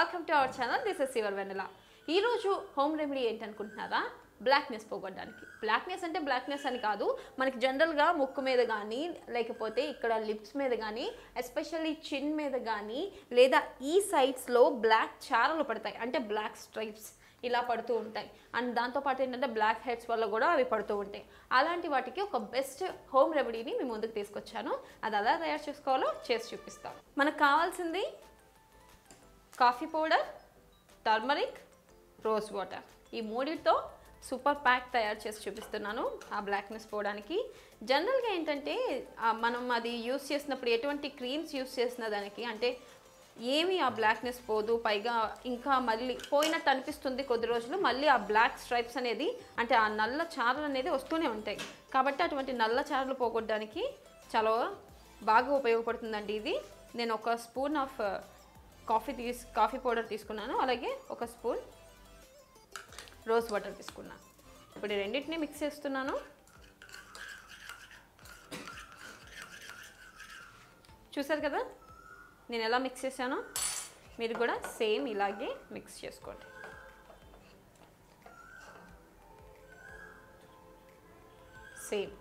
Welcome to our channel. This is your Vennela. ఈరోజు home remedy ఏంటనుకుంటున్నారా? Blackness పోగొట్టడానికి. Blackness అంటే బ్లాక్నెస్ అని కాదు, మనకి జనరల్గా ముక్కు మీద కానీ లేకపోతే ఇక్కడ లిప్స్ మీద కానీ ఎస్పెషల్లీ చిన్ మీద కానీ లేదా ఈ సైడ్స్లో బ్లాక్ చారలు పడతాయి, అంటే బ్లాక్ స్ట్రైప్స్ ఇలా పడుతూ ఉంటాయి. అండ్ దాంతోపాటు ఏంటంటే బ్లాక్ హెడ్స్ వల్ల కూడా అవి పడుతూ ఉంటాయి. అలాంటి వాటికి ఒక బెస్ట్ హోమ్ రెమెడీని మీ ముందుకు తీసుకొచ్చాను. అది ఎలా తయారు చేసుకోవాలో చేసి చూపిస్తాను. మనకు కావాల్సింది coffee powder, turmeric, rose water. ఈ మూడితో సూపర్ ప్యాక్ తయారు చేసి చూపిస్తున్నాను ఆ బ్లాక్నెస్ పోవడానికి. జనరల్గా ఏంటంటే మనం అది యూస్ చేసినప్పుడు ఎటువంటి క్రీమ్స్ యూస్ చేసిన దానికి అంటే ఏమి ఆ బ్లాక్నెస్ పోదు, పైగా ఇంకా మళ్ళీ పోయినట్టు అనిపిస్తుంది కొద్ది రోజులు, మళ్ళీ ఆ బ్లాక్ స్ట్రైప్స్ అనేది అంటే ఆ నల్ల చారలు అనేది వస్తూనే ఉంటాయి. కాబట్టి అటువంటి నల్ల చారలు పోగొట్టడానికి చాలా బాగా ఉపయోగపడుతుందండి ఇది. నేను ఒక స్పూన్ ఆఫ్ కాఫీ పౌడర్ తీసుకున్నాను, అలాగే ఒక స్పూన్ రోజ్ వాటర్ తీసుకున్నాను. ఇప్పుడు ఈ రెండింటిని మిక్స్ చేస్తున్నాను. చూసారు కదా నేను ఎలా మిక్స్ చేశానో, మీరు కూడా సేమ్ ఇలాగే మిక్స్ చేసుకోండి. సేమ్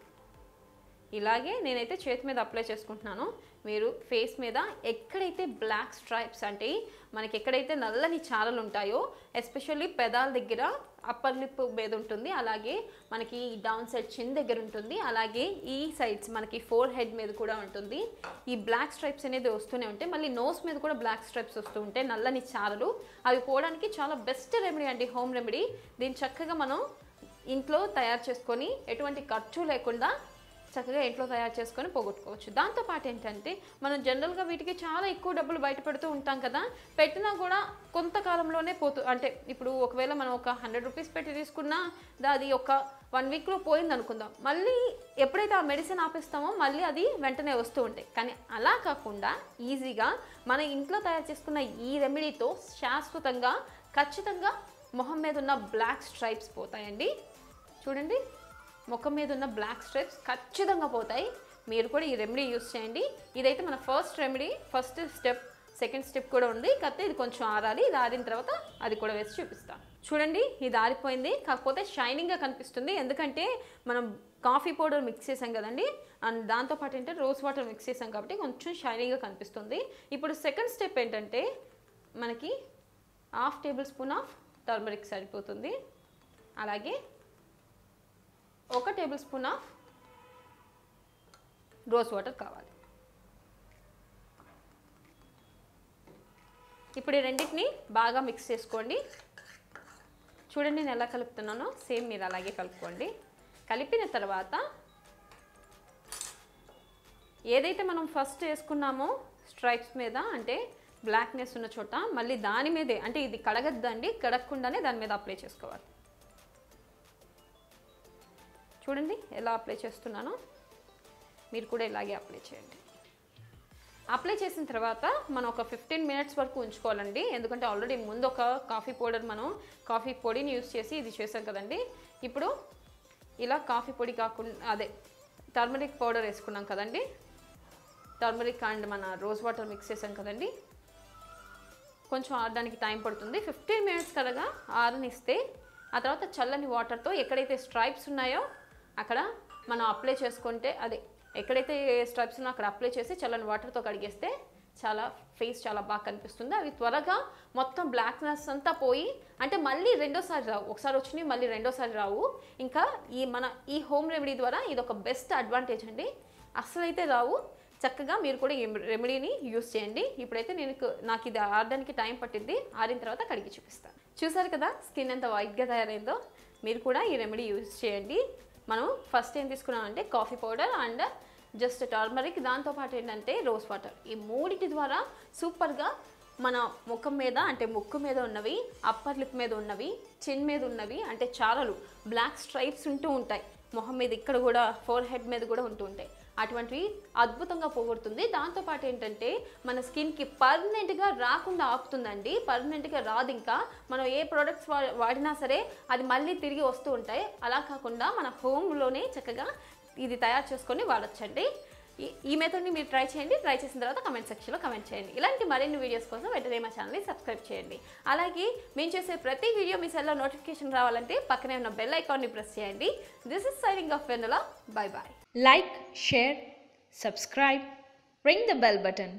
ఇలాగే నేనైతే చేతి మీద అప్లై చేసుకుంటున్నాను. మీరు ఫేస్ మీద ఎక్కడైతే బ్లాక్ స్ట్రైప్స్ అంటే మనకి ఎక్కడైతే నల్లని చారలు ఉంటాయో, ఎస్పెషల్లీ పెదాల దగ్గర అప్పర్ లిప్ మీద ఉంటుంది, అలాగే మనకి డౌన్ సైడ్ చిన్ దగ్గర ఉంటుంది, అలాగే ఈ సైడ్స్ మనకి ఫోర్ హెడ్ మీద కూడా ఉంటుంది. ఈ బ్లాక్ స్ట్రైప్స్ అనేది వస్తూనే ఉంటాయి. మళ్ళీ నోస్ మీద కూడా బ్లాక్ స్ట్రైప్స్ వస్తూ ఉంటాయి, నల్లని చారలు. అవి పోవడానికి చాలా బెస్ట్ రెమెడీ అండి, హోమ్ రెమెడీ. దీన్ని చక్కగా మనం ఇంట్లో తయారు చేసుకొని ఎటువంటి ఖర్చు లేకుండా చక్కగా ఇంట్లో తయారు చేసుకొని పోగొట్టుకోవచ్చు. దాంతోపాటు ఏంటంటే మనం జనరల్గా వీటికి చాలా ఎక్కువ డబ్బులు బయట పెడుతూ ఉంటాం కదా, పెట్టినా కూడా కొంతకాలంలోనే అంటే ఇప్పుడు ఒకవేళ మనం ఒక 100 రూపీస్ పెట్టి తీసుకున్నా అది ఒక 1 వీక్లో పోయింది అనుకుందాం, మళ్ళీ ఎప్పుడైతే ఆ మెడిసిన్ ఆపేస్తామో మళ్ళీ అది వెంటనే వస్తూ ఉంటాయి. కానీ అలా కాకుండా ఈజీగా మన ఇంట్లో తయారు చేసుకున్న ఈ రెమెడీతో శాశ్వతంగా ఖచ్చితంగా మొహం మీద ఉన్న బ్లాక్ స్ట్రైప్స్ పోతాయండి. చూడండి, ముఖం మీద ఉన్న బ్లాక్ స్ట్రైప్స్ ఖచ్చితంగా పోతాయి. మీరు కూడా ఈ రెమెడీ యూస్ చేయండి. ఇదైతే మన first remedy, first step. Second step కూడా ఉంది, కాకపోతే ఇది కొంచెం ఆరాలి. ఇది ఆరిన తర్వాత అది కూడా వేసి చూపిస్తాను. చూడండి, ఇది ఆరిపోయింది, కాకపోతే షైనింగ్గా కనిపిస్తుంది, ఎందుకంటే మనం కాఫీ పౌడర్ మిక్స్ చేసాం కదండి, అండ్ దాంతోపాటు ఏంటంటే రోజ్ వాటర్ మిక్స్ చేసాం కాబట్టి కొంచెం షైనింగ్గా కనిపిస్తుంది. ఇప్పుడు సెకండ్ స్టెప్ ఏంటంటే మనకి 1/2 టేబుల్ స్పూన్ ఆఫ్ టర్మరిక్ సరిపోతుంది, అలాగే 1 table spoon of rose water కావాలి. ఇప్పుడు ఈ రెండింటిని బాగా మిక్స్ చేసుకోండి. చూడండి నేను ఎలా కలుపుతున్నానో, సేమ్ మీరు అలాగే కలుపుకోండి. కలిపిన తర్వాత ఏదైతే మనం ఫస్ట్ వేసుకున్నామో స్ట్రైప్స్ మీద అంటే బ్లాక్నెస్ ఉన్న చోట, మళ్ళీ దాని మీదే అంటే ఇది కడగద్దండి, కడగకుండానే దాని మీద అప్లై చేసుకోవాలి. చూడండి ఎలా అప్లై చేస్తున్నానో, మీరు కూడా ఇలాగే అప్లై చేయండి. అప్లై చేసిన తర్వాత మనం ఒక 15 మినిట్స్ వరకు ఉంచుకోవాలండి, ఎందుకంటే ఆల్రెడీ ముందు ఒక కాఫీ పొడిని యూస్ చేసి ఇది చేసాం కదండి. ఇప్పుడు ఇలా కాఫీ పొడి కాకుండా టర్మరిక్ పౌడర్ వేసుకున్నాం కదండి, టర్మరిక్ అండ్ మన రోజ్ వాటర్ మిక్స్ చేసాం కదండి, కొంచెం ఆరడానికి టైం పడుతుంది. 15 మినిట్స్ కలగా ఆరనిస్తే ఆ తర్వాత చల్లని వాటర్తో ఎక్కడైతే స్ట్రైప్స్ ఉన్నాయో అక్కడ మనం అప్లై చేసుకుంటే ఎక్కడైతే స్ట్రైప్స్ ఉన్నాయో అక్కడ అప్లై చేసి చల్లని వాటర్తో కడిగేస్తే ఫేస్ చాలా బాగా కనిపిస్తుంది. అవి త్వరగా మొత్తం బ్లాక్నెస్ అంతా పోయి అంటే మళ్ళీ రెండోసారి రావు, ఒకసారి వచ్చినాయి మళ్ళీ రెండోసారి రావు. ఇంకా ఈ హోమ్ రెమెడీ ద్వారా ఇది ఒక బెస్ట్ అడ్వాంటేజ్ అండి, అస్సలైతే రావు. చక్కగా మీరు కూడా ఈ రెమెడీని యూస్ చేయండి. ఇప్పుడైతే నాకు ఇది ఆరడానికి టైం పట్టింది, ఆరిన తర్వాత కడిగి చూపిస్తాను. చూసారు కదా స్కిన్ ఎంత వైట్గా తయారైందో. మీరు కూడా ఈ రెమెడీ యూస్ చేయండి. మనం ఫస్ట్ ఏం తీసుకున్నామంటే coffee powder and just turmeric, దాంతోపాటు ఏంటంటే రోజ్ వాటర్. ఈ మూడిటి ద్వారా సూపర్గా మన ముఖం మీద అంటే ముక్కు మీద ఉన్నవి, అప్పర్ లిప్ మీద ఉన్నవి, చిన్ మీద ఉన్నవి అంటే చారలు బ్లాక్ స్ట్రైప్స్ ఉంటూ ఉంటాయి, మొహం మీద ఇక్కడ కూడా ఫోర్ హెడ్ మీద కూడా ఉంటూ ఉంటాయి, అటువంటివి అద్భుతంగా పోగొడుతుంది. దాంతోపాటు ఏంటంటే మన స్కిన్కి పర్మనెంట్గా రాకుండా ఆపుతుందండి, పర్మనెంట్గా రాదు. ఇంకా మనం ఏ ప్రోడక్ట్స్ వాడినా సరే అది మళ్ళీ తిరిగి వస్తూ ఉంటాయి. అలా కాకుండా మన హోమ్లోనే చక్కగా ఇది తయారు చేసుకొని వాడచ్చండి. ఈ మెథడ్ని మీరు ట్రై చేయండి. ట్రై చేసిన తర్వాత కమెంట్ సెక్షన్లో కమెంట్ చేయండి. ఇలాంటి మరిన్ని వీడియోస్ కోసం వెంటనే మా ఛానల్ని సబ్స్క్రైబ్ చేయండి. అలాగే మేము చేసే ప్రతి వీడియో మీ సెల్లో నోటిఫికేషన్ రావాలంటే పక్కనే ఉన్న బెల్ ఐకాన్ని ప్రెస్ చేయండి. This is signing off Vennela. Bye bye. Like, share, subscribe, ring the bell button.